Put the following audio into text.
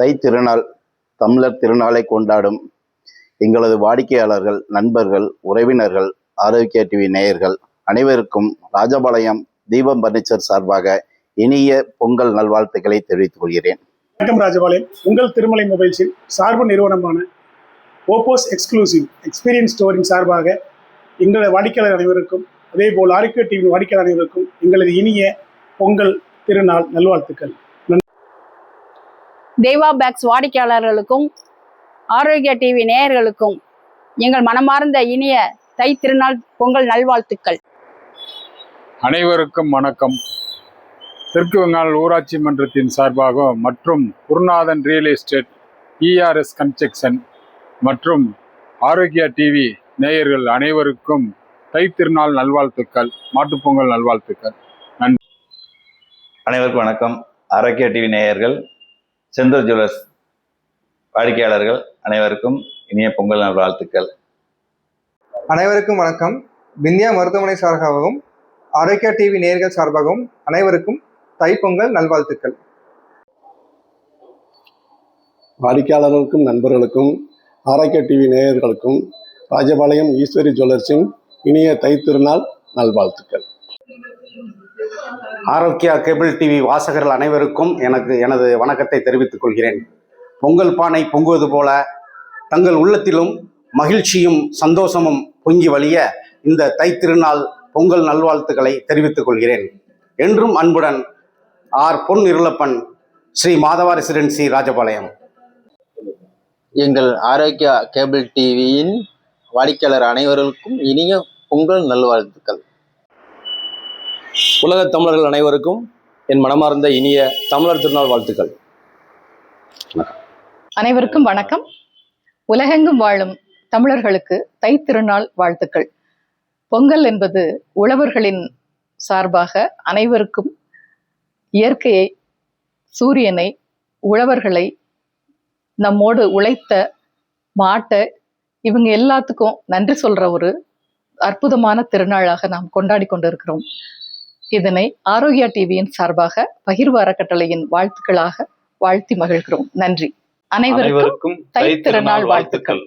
தை திருநாள் தமிழர் திருநாளை கொண்டாடும் எங்களது வாடிக்கையாளர்கள், நண்பர்கள், உறவினர்கள், ஆரோக்கியா டிவி நேயர்கள் அனைவருக்கும் ராஜபாளையம் தீபம் பர்னிச்சர் சார்பாக இனிய பொங்கல் நல்வாழ்த்துக்களை தெரிவித்துக் கொள்கிறேன். வணக்கம் ராஜபாளையம். உங்கள் திருமலை மொபைல்ஸின் சார்பு நிறுவனமான ஓப்போஸ் எக்ஸ்க்ளூசிவ் எக்ஸ்பீரியன்ஸ் ஸ்டோரின் சார்பாக எங்களது வாடிக்கையாளர் அனைவருக்கும், அதே போல் ஆரோக்கியா டிவி வாடிக்கையாளர் அனைவருக்கும் எங்களது இனிய பொங்கல் திருநாள் நல்வாழ்த்துக்கள். தேவா பேக்ஸ் வாடிக்கையாளர்களுக்கும் ஆரோக்கியா டிவி நேயர்களுக்கும் எங்கள் மனமார்ந்த இனிய தை திருநாள் பொங்கல் நல்வாழ்த்துக்கள். அனைவருக்கும் வணக்கம். தெற்கு வங்காள ஊராட்சி மன்றத்தின் சார்பாக மற்றும் குருநாதன் ரியல் எஸ்டேட், இஆர்எஸ் கன்ஸ்ட்ரக்ஷன் மற்றும் ஆரோக்கியா டிவி நேயர்கள் அனைவருக்கும் தை திருநாள் நல்வாழ்த்துக்கள், மாட்டுப்பொங்கல் நல்வாழ்த்துக்கள். நன்றி. அனைவருக்கும் வணக்கம். ஆரோக்கியா டிவி நேயர்கள், செந்தூர் ஜுவல்லர்ஸ் வாடிக்கையாளர்கள் அனைவருக்கும் இனிய பொங்கல் நல்வாழ்த்துக்கள். அனைவருக்கும் வணக்கம். விந்தியா மருத்துவமனை சார்பாகவும் ஆரோக்கியா டிவி நேயர்கள் சார்பாகவும் அனைவருக்கும் தைப்பொங்கல் நல்வாழ்த்துக்கள். வாடிக்கையாளர்களுக்கும் நண்பர்களுக்கும் ஆரோக்கியா டிவி நேயர்களுக்கும் ராஜபாளையம் ஈஸ்வரி ஜுவல்லர்ஸின் இனிய தை திருநாள் நல்வாழ்த்துக்கள். ஆரோக்கியா கேபிள் டிவி வாசகர்கள் அனைவருக்கும் எனது வணக்கத்தை தெரிவித்துக் கொள்கிறேன். பொங்கல் பானை பொங்குவது போல தங்கள் உள்ளத்திலும் மகிழ்ச்சியும் சந்தோஷமும் பொங்கி வழிய இந்த தை திருநாள் பொங்கல் நல்வாழ்த்துக்களை தெரிவித்துக் கொள்கிறேன். என்றும் அன்புடன் ஆர் பொன் இருளப்பன், ஸ்ரீ மாதவா ரெசிடென்சி, ராஜபாளையம். எங்கள் ஆரோக்கியா கேபிள் டிவியின் வாடிக்கையாளர் அனைவருக்கும் இனிய பொங்கல் நல்வாழ்த்துக்கள். உலக தமிழர்கள் அனைவருக்கும் என் மனமார்ந்த இனிய தமிழர் திருநாள் வாழ்த்துக்கள். அனைவருக்கும் வணக்கம். உலகெங்கும் வாழும் தமிழர்களுக்கு தை திருநாள் வாழ்த்துக்கள். பொங்கல் என்பது உழவர்களின் சார்பாக அனைவருக்கும் இயற்கையை, சூரியனை, உழவர்களை, நம்மோடு உழைத்த மாட்டை, இவங்க எல்லாத்துக்கும் நன்றி சொல்ற ஒரு அற்புதமான திருநாளாக நாம் கொண்டாடி கொண்டிருக்கிறோம். இதனை ஆரோக்கியா டிவியின் சார்பாக பகிர்வு அறக்கட்டளையின் வாழ்த்துக்களாக வாழ்த்தி மகிழ்கிறோம். நன்றி. அனைவருக்கும் தை திருநாள் வாழ்த்துக்கள்.